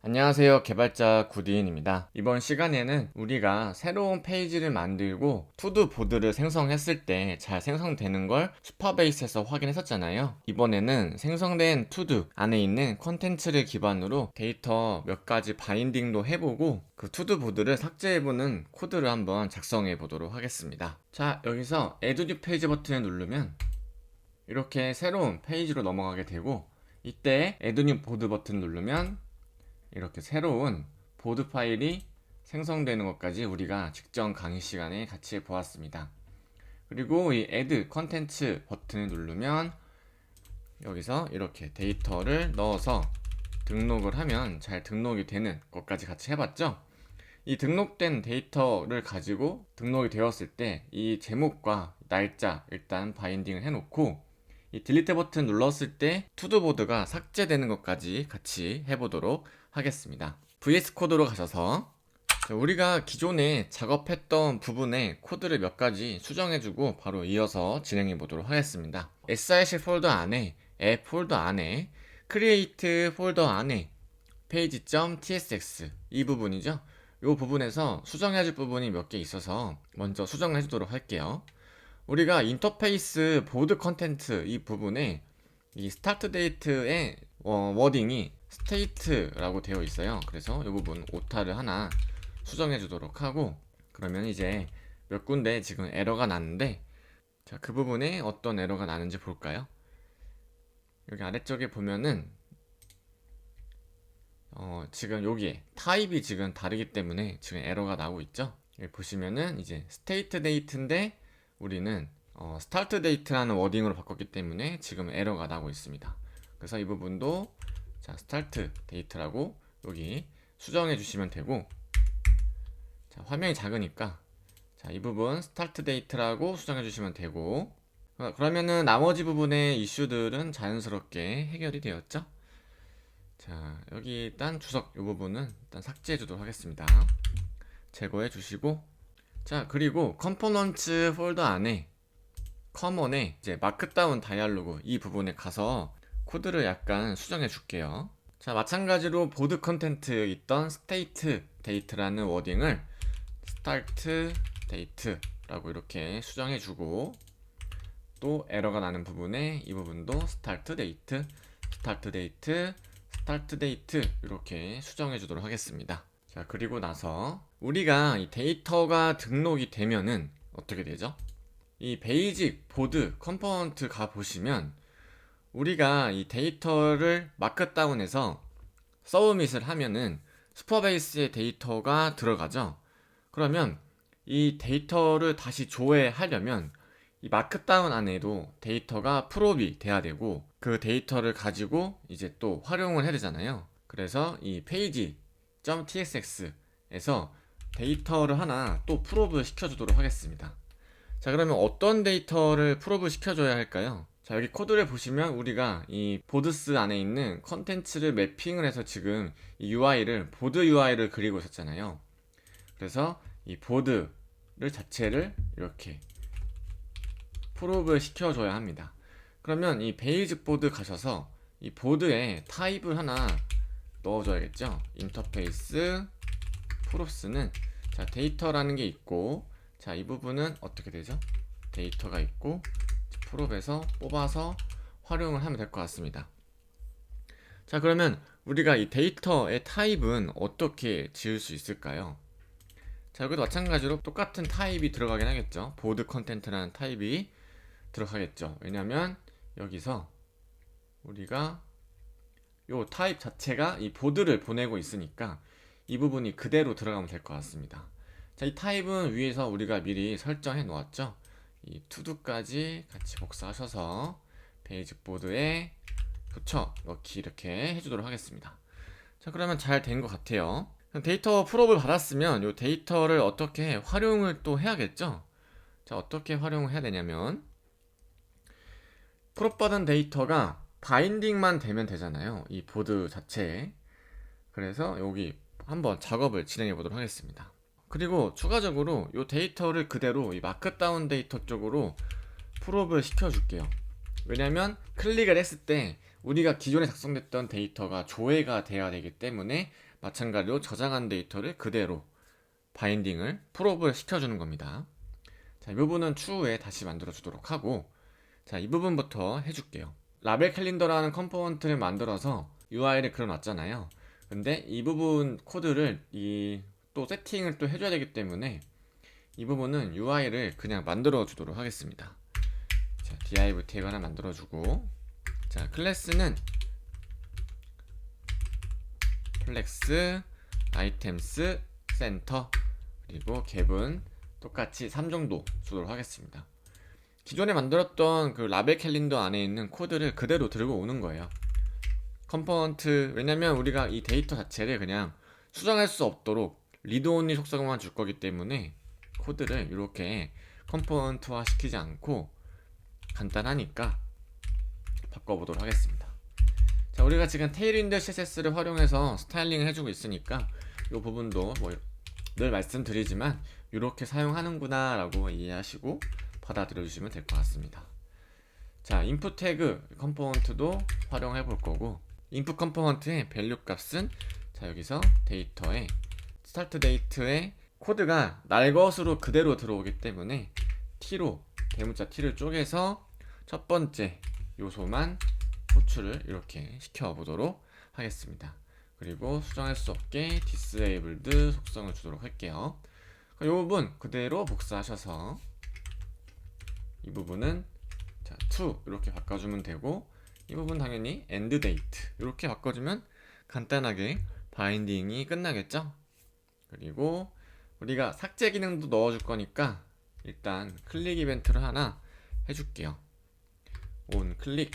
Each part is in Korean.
안녕하세요, 개발자 구디인입니다. 이번 시간에는 우리가 새로운 페이지를 만들고 투두 보드를 생성했을 때 잘 생성되는 걸 슈퍼베이스에서 확인했었잖아요. 이번에는 생성된 투두 안에 있는 컨텐츠를 기반으로 데이터 몇 가지 바인딩도 해보고 그 투두 보드를 삭제해보는 코드를 한번 작성해 보도록 하겠습니다. 자, 여기서 Add New Page 버튼을 누르면 이렇게 새로운 페이지로 넘어가게 되고, 이때 Add New Board 버튼 누르면 이렇게 새로운 보드 파일이 생성되는 것까지 우리가 직전 강의 시간에 같이 보았습니다. 그리고 이 Add 컨텐츠 버튼을 누르면 여기서 이렇게 데이터를 넣어서 등록을 하면 잘 등록이 되는 것까지 같이 해봤죠. 이 등록된 데이터를 가지고 등록이 되었을 때 이 제목과 날짜 일단 바인딩을 해놓고, 이 딜리트 버튼 눌렀을 때 투두보드가 삭제되는 것까지 같이 해보도록 하겠습니다. VS 코드로 가셔서 우리가 기존에 작업했던 부분에 코드를 몇 가지 수정해주고 바로 이어서 진행해 보도록 하겠습니다. SIC 폴더 안에, 앱 폴더 안에, 크리에이트 폴더 안에 page.tsx 이 부분이죠. 이 부분에서 수정해줄 부분이 몇 개 있어서 먼저 수정해주도록 할게요. 우리가 인터페이스 보드 컨텐트 이 부분에 이 스타트 데이트의 워딩이 스테이트라고 되어 있어요. 그래서 이 부분 오타를 하나 수정해 주도록 하고, 그러면 이제 몇 군데 지금 에러가 났는데, 자, 그 부분에 어떤 에러가 나는지 볼까요? 여기 아래쪽에 보면은 지금 여기에 타입이 지금 다르기 때문에 지금 에러가 나고 있죠. 여기 보시면은 이제 스테이트 데이트인데 우리는 스타트 데이트라는 워딩으로 바꿨기 때문에 지금 에러가 나고 있습니다. 그래서 이 부분도 자, 스타트 데이트라고 여기 수정해 주시면 되고, 자, 화면이 작으니까 자, 이 부분 스타트 데이트라고 수정해 주시면 되고, 그러면은 나머지 부분의 이슈들은 자연스럽게 해결이 되었죠. 자, 여기 일단 주석 이 부분은 일단 삭제해 주도록 하겠습니다. 제거해 주시고, 자, 그리고 컴포넌츠 폴더 안에 커먼에 이제 마크다운 다이알로그 이 부분에 가서 코드를 약간 수정해 줄게요. 자, 마찬가지로 보드 컨텐트 있던 스테이트 데이트라는 워딩을 스타트 데이트라고 이렇게 수정해 주고, 또 에러가 나는 부분에 이 부분도 스타트 데이트, 스타트 데이트, 스타트 데이트 이렇게 수정해 주도록 하겠습니다. 자, 그리고 나서 우리가 이 데이터가 등록이 되면은 어떻게 되죠? 이 베이직 보드 컴포넌트 가 보시면 우리가 이 데이터를 마크다운해서 서브밋을 하면은 슈퍼베이스의 데이터가 들어가죠. 그러면 이 데이터를 다시 조회하려면 이 마크다운 안에도 데이터가 프롭이 돼야 되고, 그 데이터를 가지고 이제 또 활용을 해야 되잖아요. 그래서 이 page.tsx에서 데이터를 하나 또 프롭을 시켜주도록 하겠습니다. 자, 그러면 어떤 데이터를 프롭을 시켜줘야 할까요? 자, 여기 코드를 보시면 우리가 이 보드스 안에 있는 컨텐츠를 매핑을 해서 지금 이 UI를, 보드 UI를 그리고 있었잖아요. 그래서 이 보드를 자체를 이렇게 프롭을 시켜줘야 합니다. 그러면 이 베이직 보드 가셔서 이 보드에 타입을 하나 넣어줘야겠죠. 인터페이스 프롭스는 자, 데이터라는 게 있고, 자, 이 부분은 어떻게 되죠? 데이터가 있고 프롭에서 뽑아서 활용을 하면 될 것 같습니다. 자, 그러면 우리가 이 데이터의 타입은 어떻게 지을 수 있을까요? 자, 여기도 마찬가지로 똑같은 타입이 들어가긴 하겠죠. 보드 컨텐트라는 타입이 들어가겠죠. 왜냐면 여기서 우리가 요 타입 자체가 이 보드를 보내고 있으니까 이 부분이 그대로 들어가면 될 것 같습니다. 자, 이 타입은 위에서 우리가 미리 설정해 놓았죠. 이 투두까지 같이 복사하셔서 베이직 보드에 붙여 넣기 이렇게 해주도록 하겠습니다. 자, 그러면 잘 된 것 같아요. 데이터 프롭을 받았으면 이 데이터를 어떻게 활용을 또 해야겠죠. 자, 어떻게 활용을 해야 되냐면, 프롭 받은 데이터가 바인딩만 되면 되잖아요, 이 보드 자체에. 그래서 여기 한번 작업을 진행해 보도록 하겠습니다. 그리고 추가적으로 이 데이터를 그대로 이 마크다운 데이터 쪽으로 프롭을 시켜줄게요. 왜냐면 클릭을 했을 때 우리가 기존에 작성됐던 데이터가 조회가 돼야 되기 때문에 마찬가지로 저장한 데이터를 그대로 바인딩을 풀업을 시켜주는 겁니다. 자, 이 부분은 추후에 다시 만들어 주도록 하고, 자, 이 부분부터 해줄게요. 라벨 캘린더라는 컴포넌트를 만들어서 UI를 그려놨잖아요. 근데 이 부분 코드를 또 세팅을 또 해줘야 되기 때문에 이 부분은 UI를 그냥 만들어 주도록 하겠습니다. 자, div 태그 하나 만들어 주고, 자, 클래스는 플렉스 아이템스 센터, 그리고 갭은 똑같이 3 정도 주도록 하겠습니다. 기존에 만들었던 그 라벨 캘린더 안에 있는 코드를 그대로 들고 오는 거예요. 컴포넌트, 왜냐면 우리가 이 데이터 자체를 그냥 수정할 수 없도록 리드 온리 속성만 줄 거기 때문에 코드를 이렇게 컴포넌트화 시키지 않고 간단하니까 바꿔보도록 하겠습니다. 자, 우리가 지금 테일윈드 CSS를 활용해서 스타일링을 해주고 있으니까 이 부분도 뭐 늘 말씀드리지만 이렇게 사용하는구나 라고 이해하시고 받아들여 주시면 될 것 같습니다. 자, 인풋 태그 컴포넌트도 활용해 볼 거고, 인풋 컴포넌트의 밸류 값은 자, 여기서 데이터에 스타트 데이트의 코드가 날 것으로 그대로 들어오기 때문에 t로 대문자 t를 쪼개서 첫 번째 요소만 호출을 이렇게 시켜보도록 하겠습니다. 그리고 수정할 수 없게 disabled 속성을 주도록 할게요. 이 부분 그대로 복사하셔서 이 부분은 자, to 이렇게 바꿔주면 되고, 이 부분 당연히 end date 이렇게 바꿔주면 간단하게 바인딩이 끝나겠죠. 그리고 우리가 삭제 기능도 넣어줄 거니까 일단 클릭 이벤트를 하나 해줄게요. on 클릭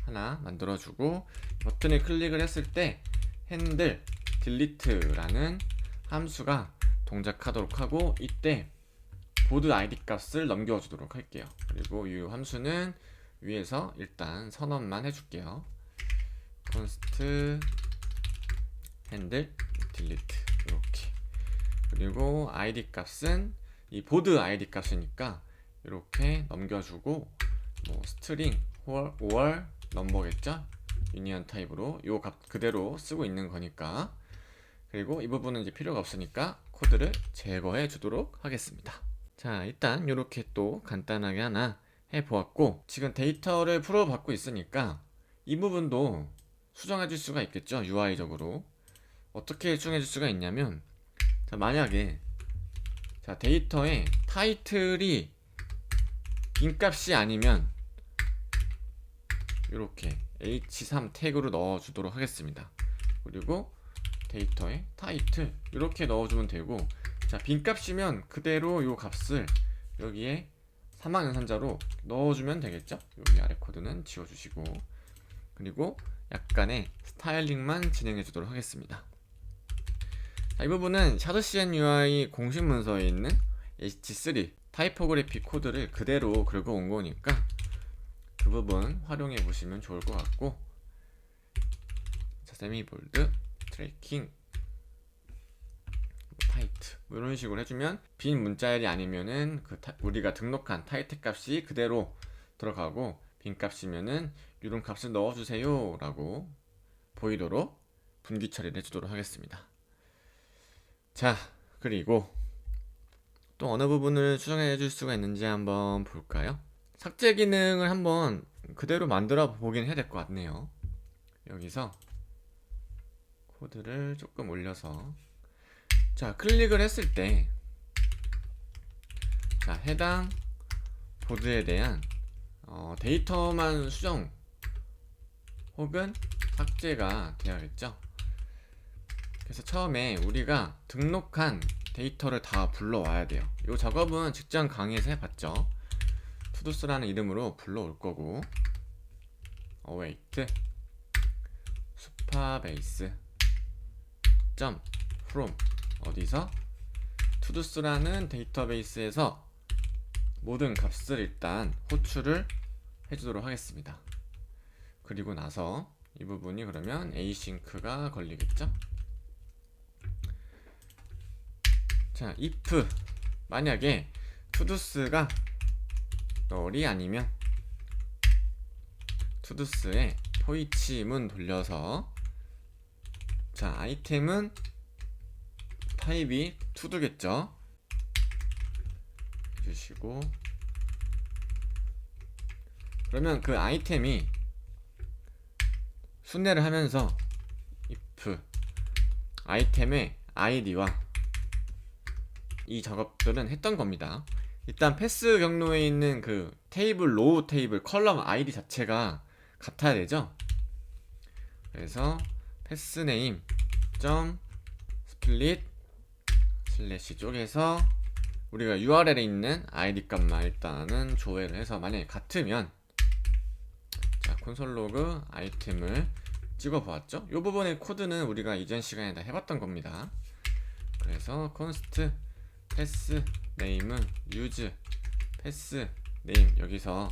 하나 만들어주고, 버튼을 클릭을 했을 때 핸들 delete라는 함수가 동작하도록 하고, 이때 보드 아이디 값을 넘겨주도록 할게요. 그리고 이 함수는 위에서 일단 선언만 해줄게요. const handle delete 이렇게. 그리고 아이디 값은 이 보드 아이디 값이니까 이렇게 넘겨주고, 뭐 스트링 or 넘버겠죠? 유니언 타입으로 요 값 그대로 쓰고 있는 거니까. 그리고 이 부분은 이제 필요가 없으니까 코드를 제거해 주도록 하겠습니다. 자, 일단 이렇게 또 간단하게 하나 해 보았고, 지금 데이터를 풀어받고 있으니까 이 부분도 수정해 줄 수가 있겠죠. UI적으로 어떻게 수정해 줄 수가 있냐면, 자, 만약에 자, 데이터의 타이틀이 빈값이 아니면 이렇게 h3 태그로 넣어주도록 하겠습니다. 그리고 데이터의 타이틀 이렇게 넣어주면 되고, 자, 빈값이면 그대로 이 값을 여기에 사망 연산자로 넣어주면 되겠죠. 여기 아래 코드는 지워주시고, 그리고 약간의 스타일링만 진행해 주도록 하겠습니다. 자, 이 부분은 샤드CN UI 공식 문서에 있는 h3 타이포그래피 코드를 그대로 긁어온 거니까 그 부분 활용해 보시면 좋을 것 같고, 자, 세미볼드, 트래킹, 타이트 뭐 이런 식으로 해주면 빈 문자열이 아니면은 우리가 등록한 타이틀 값이 그대로 들어가고, 빈 값이면은 이런 값을 넣어주세요 라고 보이도록 분기 처리를 해주도록 하겠습니다. 자, 그리고 또 어느 부분을 수정해 줄 수가 있는지 한번 볼까요? 삭제 기능을 한번 그대로 만들어 보긴 해야 될 것 같네요. 여기서 코드를 조금 올려서, 자, 클릭을 했을 때 자, 해당 보드에 대한 데이터만 수정 혹은 삭제가 돼야겠죠. 그래서 처음에 우리가 등록한 데이터를 다 불러와야 돼요. 이 작업은 직전 강의에서 해봤죠. todo스라는 이름으로 불러올 거고, await supabase .from 어디서 todo스라는 데이터베이스에서 모든 값을 일단 호출을 해주도록 하겠습니다. 그리고 나서 이 부분이 그러면 async가 걸리겠죠. 자, if 만약에 todo스가 null이 아니면 투두스에 포이치문 돌려서, 자 아이템은 타입이 투두겠죠. 해주시고, 그러면 그 아이템이 순회를 하면서 if 아이템의 id와 이 작업들은 했던 겁니다. 일단 패스 경로에 있는 그 테이블, 로우 테이블, 컬럼 아이디 자체가 같아야 되죠. 그래서 패스 네임 점 스플릿 슬래시 쪽에서 우리가 URL에 있는 아이디 값만 일단은 조회를 해서, 만약에 같으면, 자 콘솔 로그 아이템을 찍어 보았죠. 이 부분의 코드는 우리가 이전 시간에 다 해봤던 겁니다. 그래서 const 패스 네임은 use 패스 네임 여기서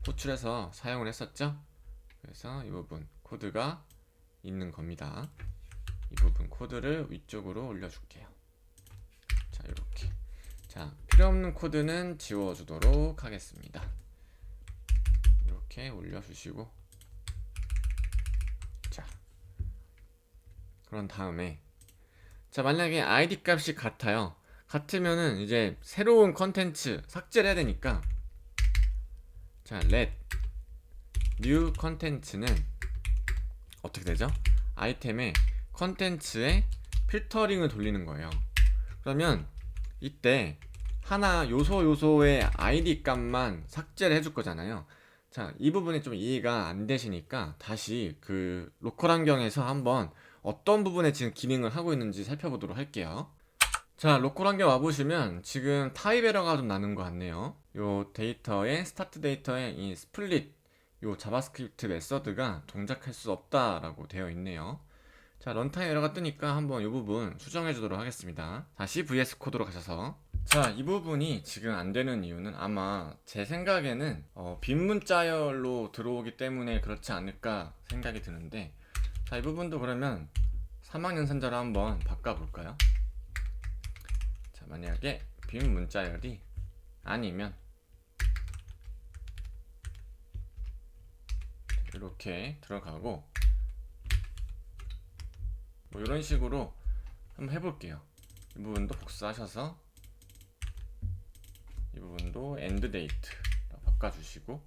호출해서 사용을 했었죠. 그래서 이 부분 코드가 있는 겁니다. 이 부분 코드를 위쪽으로 올려줄게요. 자 이렇게, 자 필요없는 코드는 지워주도록 하겠습니다. 이렇게 올려주시고, 자 그런 다음에, 자 만약에 id 값이 같아요. 같으면은 이제 새로운 컨텐츠 삭제를 해야 되니까, 자 let new 컨텐츠는 어떻게 되죠? 아이템의 컨텐츠에 필터링을 돌리는 거예요. 그러면 이때 하나 요소의 id 값만 삭제를 해줄 거잖아요. 자 이 부분이 좀 이해가 안 되시니까 다시 그 로컬 환경에서 한번 어떤 부분에 지금 기능을 하고 있는지 살펴보도록 할게요. 자 로컬 환경 와보시면 지금 타입 에러가 좀 나는 것 같네요. 요 데이터에 스타트 데이터에 이 스플릿 요 자바스크립트 메서드가 동작할 수 없다 라고 되어 있네요. 자 런타임 에러가 뜨니까 한번 이 부분 수정해 주도록 하겠습니다. 다시 VS 코드로 가셔서, 자 이 부분이 지금 안 되는 이유는 아마 제 생각에는 빈 문자열로 들어오기 때문에 그렇지 않을까 생각이 드는데, 자 이 부분도 그러면 사막연산자로 한번 바꿔볼까요? 자 만약에 빈 문자열이 아니면 이렇게 들어가고, 뭐 이런 식으로 한번 해볼게요. 이 부분도 복사하셔서 이 부분도 end date 바꿔주시고,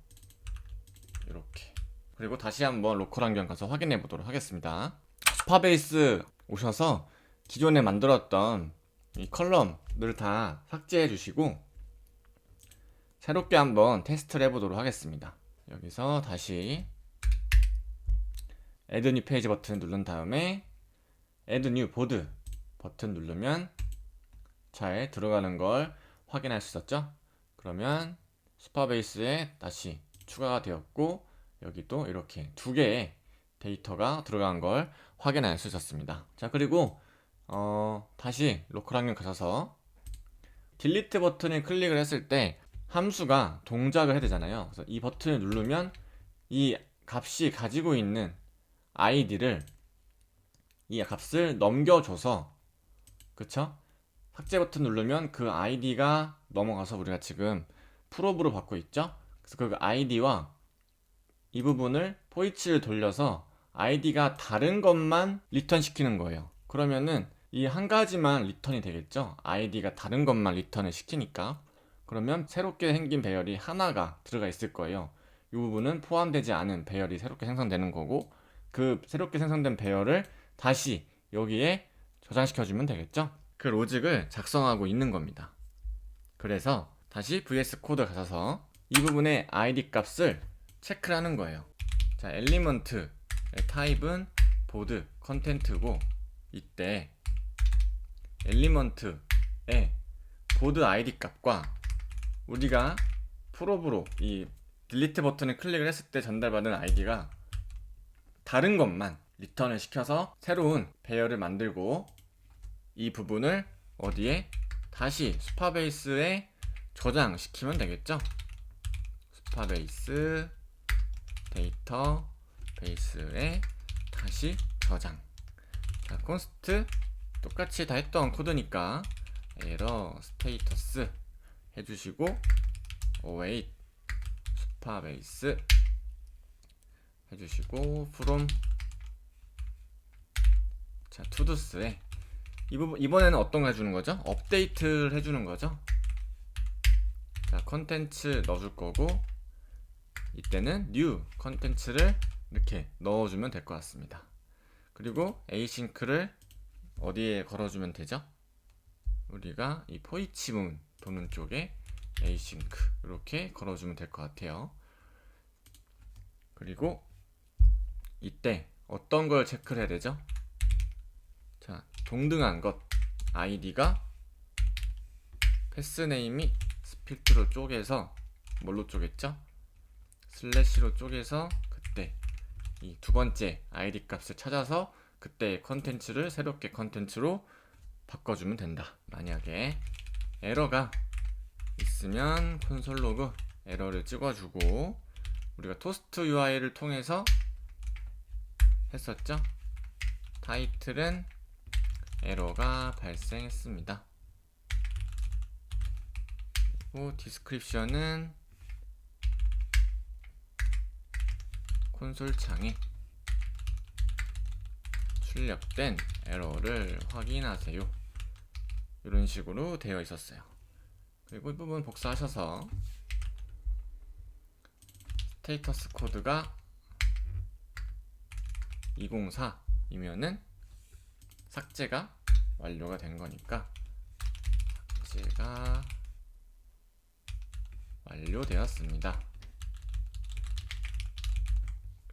이렇게, 그리고 다시 한번 로컬 환경 가서 확인해 보도록 하겠습니다. 스파베이스 오셔서 기존에 만들었던 이 컬럼들 다 삭제해 주시고 새롭게 한번 테스트를 해보도록 하겠습니다. 여기서 다시 add new page 버튼 누른 다음에 add new board 버튼 누르면 잘 들어가는 걸 확인할 수 있었죠. 그러면 스파베이스에 다시 추가가 되었고, 여기도 이렇게 두 개의 데이터가 들어간 걸 확인할 수 있었습니다. 자 그리고 다시 로컬 환경 가셔서 딜리트 버튼을 클릭을 했을 때 함수가 동작을 해야 되잖아요. 그래서 이 버튼을 누르면 이 값이 가지고 있는 id를, 이 값을 넘겨줘서, 그쵸? 삭제 버튼 누르면 그 id가 넘어가서 우리가 지금 프롭으로 받고 있죠? 그래서 그 id와 이 부분을 포이치를 돌려서 id가 다른 것만 리턴 시키는 거예요. 그러면은 이 한 가지만 리턴이 되겠죠? id가 다른 것만 리턴을 시키니까. 그러면 새롭게 생긴 배열이 하나가 들어가 있을 거예요. 이 부분은 포함되지 않은 배열이 새롭게 생성되는 거고, 그 새롭게 생성된 배열을 다시 여기에 저장시켜주면 되겠죠? 그 로직을 작성하고 있는 겁니다. 그래서 다시 VS 코드 가셔서 이 부분의 id 값을 체크를 하는 거예요. 자 엘리먼트의 타입은 보드 컨텐트고, 이때 엘리먼트의 보드 id 값과 우리가 프롭으로 이 딜리트 버튼을 클릭을 했을 때 전달받은 id가 다른 것만 리턴을 시켜서 새로운 배열을 만들고, 이 부분을 어디에 다시 스파베이스에 저장시키면 되겠죠. 스파베이스 데이터 베이스에 다시 저장. 자 const 똑같이 다 했던 코드니까 에러 스테이터스 해주시고 await 스파베이스 해주시고 from 자 todo스에 이번에는 어떤 거 해주는 거죠? 업데이트를 해주는 거죠. 자 컨텐츠 넣어줄 거고 이때는 new 컨텐츠를 이렇게 넣어주면 될 것 같습니다. 그리고 async를 어디에 걸어주면 되죠? 우리가 이 포이치 문 도는 쪽에 async 이렇게 걸어주면 될 것 같아요. 그리고 이때 어떤 걸 체크를 해야 되죠? 자, 동등한 것 id가 패스네임이 스필트로 쪼개서 뭘로 쪼갰죠? 슬래시로 쪼개서 그때 이 두 번째 id 값을 찾아서 그때 컨텐츠를 새롭게 컨텐츠로 바꿔주면 된다. 만약에 에러가 있으면 콘솔 로그 에러를 찍어주고 우리가 토스트 UI를 통해서 했었죠. 타이틀은 에러가 발생했습니다. 그리고 디스크립션은 콘솔 창에 출력된 에러를 확인하세요. 이런 식으로 되어 있었어요. 그리고 이 부분 복사하셔서 스테이터스 코드가 204이면은 삭제가 완료가 된 거니까 삭제가 완료되었습니다.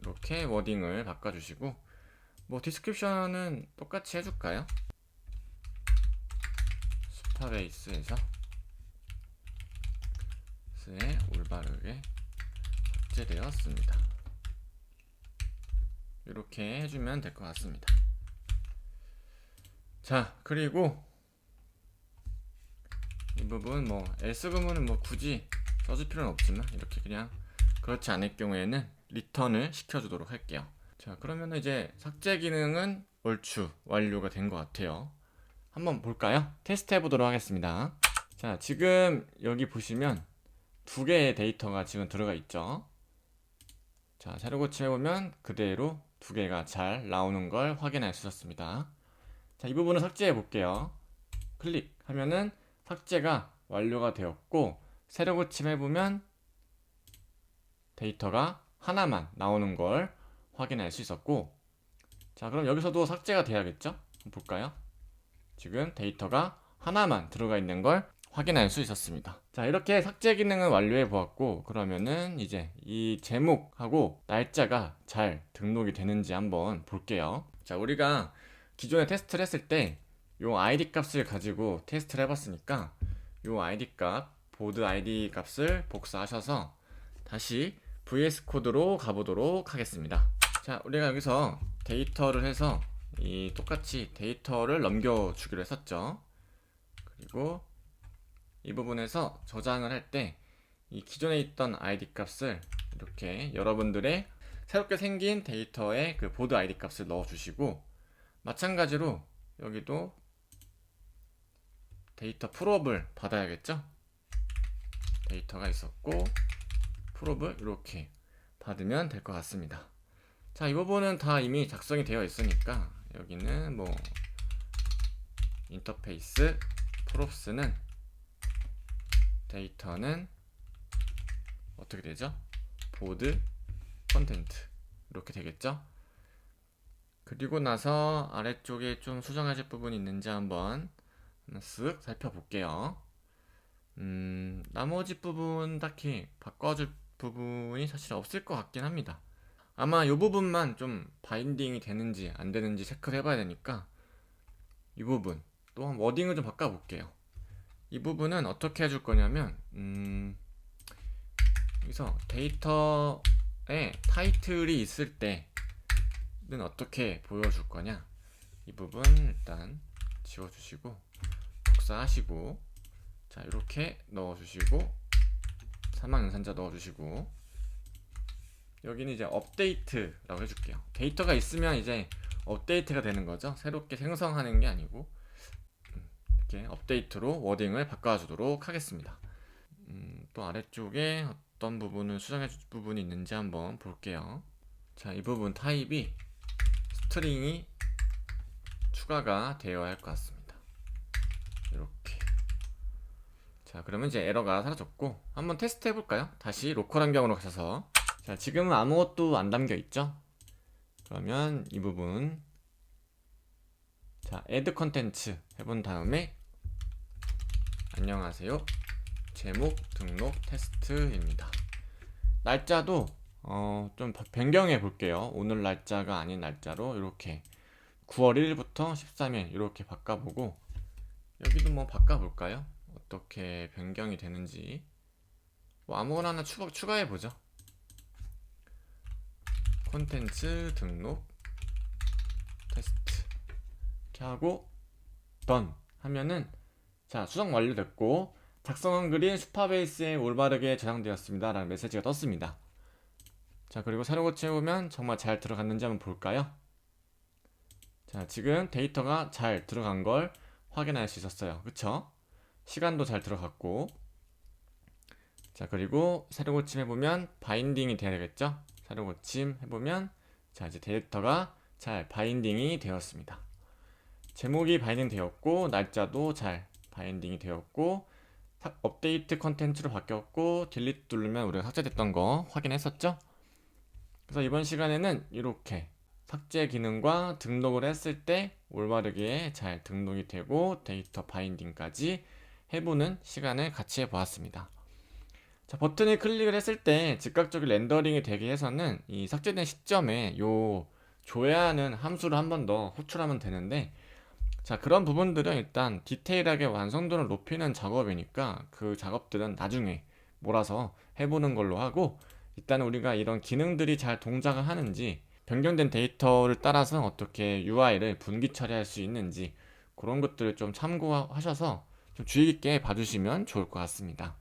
이렇게 워딩을 바꿔주시고 뭐 디스크립션은 똑같이 해줄까요? 스파베이스에서 스에 올바르게 삭제되었습니다. 이렇게 해주면 될 것 같습니다. 자 그리고 이 부분 뭐 else 구문은 뭐 굳이 써줄 필요는 없지만 이렇게 그냥 그렇지 않을 경우에는 리턴을 시켜주도록 할게요. 자 그러면 이제 삭제 기능은 얼추 완료가 된 것 같아요. 한번 볼까요? 테스트 해보도록 하겠습니다. 자 지금 여기 보시면 두 개의 데이터가 지금 들어가 있죠. 자 자료 고침해보면 그대로 두 개가 잘 나오는 걸 확인할 수 있었습니다. 자 이 부분을 삭제해 볼게요. 클릭하면은 삭제가 완료가 되었고 세로 고침해보면 데이터가 하나만 나오는 걸 확인할 수 있었고 자 그럼 여기서도 삭제가 돼야겠죠? 한번 볼까요? 지금 데이터가 하나만 들어가 있는 걸 확인할 수 있었습니다. 자 이렇게 삭제 기능은 완료해 보았고 그러면은 이제 이 제목하고 날짜가 잘 등록이 되는지 한번 볼게요. 자 우리가 기존에 테스트를 했을 때 요 id 값을 가지고 테스트를 해봤으니까 요 id 값 보드 id 값을 복사하셔서 다시 VS 코드로 가보도록 하겠습니다. 자 우리가 여기서 데이터를 해서 이 똑같이 데이터를 넘겨주기로 했었죠. 그리고 이 부분에서 저장을 할 때 이 기존에 있던 id 값을 이렇게 여러분들의 새롭게 생긴 데이터에 그 보드 id 값을 넣어주시고 마찬가지로 여기도 데이터 풀업을 받아야겠죠. 데이터가 있었고 풀업을 이렇게 받으면 될 것 같습니다. 자 이 부분은 다 이미 작성이 되어 있으니까 여기는 뭐 인터페이스 프롭스는 데이터는 어떻게 되죠? 보드 컨텐트 이렇게 되겠죠? 그리고 나서 아래쪽에 좀 수정하실 부분이 있는지 한번 쓱 살펴볼게요. 나머지 부분 딱히 바꿔줄 부분이 사실 없을 것 같긴 합니다. 아마 이 부분만 좀 바인딩이 되는지 안 되는지 체크를 해봐야 되니까 이 부분 또한 워딩을 좀 바꿔볼게요. 이 부분은 어떻게 해줄 거냐면 여기서 데이터에 타이틀이 있을 때는 어떻게 보여줄 거냐 이 부분 일단 지워주시고 복사하시고 자 이렇게 넣어주시고 사망 연산자 넣어주시고 여기는 이제 업데이트라고 해줄게요. 데이터가 있으면 이제 업데이트가 되는 거죠. 새롭게 생성하는 게 아니고 이렇게 업데이트로 워딩을 바꿔주도록 하겠습니다. 또 아래쪽에 어떤 부분을 수정해 줄 부분이 있는지 한번 볼게요. 자, 이 부분 타입이 스트링이 추가가 되어야 할 것 같습니다. 이렇게. 자, 그러면 이제 에러가 사라졌고 한번 테스트 해볼까요? 다시 로컬 환경으로 가셔서, 자, 지금은 아무것도 안 담겨 있죠? 그러면 이 부분, 자, add 컨텐츠 해본 다음에 안녕하세요, 제목 등록 테스트입니다. 날짜도 좀 변경해 볼게요. 오늘 날짜가 아닌 날짜로 이렇게 9월 1일부터 13일 이렇게 바꿔보고, 여기도 뭐 바꿔볼까요? 어떻게 변경이 되는지 뭐 아무거나 하나 추가해보죠. 콘텐츠 등록 테스트 이렇게 하고 done 하면은, 자, 수정 완료됐고 작성한 글이 슈퍼베이스에 올바르게 저장되었습니다 라는 메시지가 떴습니다. 자, 그리고 새로 고쳐보면 정말 잘 들어갔는지 한번 볼까요? 자, 지금 데이터가 잘 들어간 걸 확인할 수 있었어요. 그쵸? 시간도 잘 들어갔고. 자, 그리고 새로 고침 해보면 바인딩이 돼야 되겠죠? 새로 고침 해보면, 자, 이제 데이터가 잘 바인딩이 되었습니다. 제목이 바인딩 되었고 날짜도 잘 바인딩이 되었고 업데이트 컨텐츠로 바뀌었고 딜리트 누르면 우리가 삭제됐던 거 확인했었죠? 그래서 이번 시간에는 이렇게 삭제 기능과 등록을 했을 때 올바르게 잘 등록이 되고 데이터 바인딩까지 해보는 시간을 같이 해보았습니다. 자, 버튼을 클릭을 했을 때 즉각적인 렌더링이 되게 해서는 이 삭제된 시점에 요 줘야 하는 함수를 한 번 더 호출하면 되는데, 자, 그런 부분들은 일단 디테일하게 완성도를 높이는 작업이니까 그 작업들은 나중에 몰아서 해보는 걸로 하고, 일단 우리가 이런 기능들이 잘 동작을 하는지, 변경된 데이터를 따라서 어떻게 UI를 분기 처리할 수 있는지 그런 것들을 좀 참고하셔서 좀 주의 깊게 봐주시면 좋을 것 같습니다.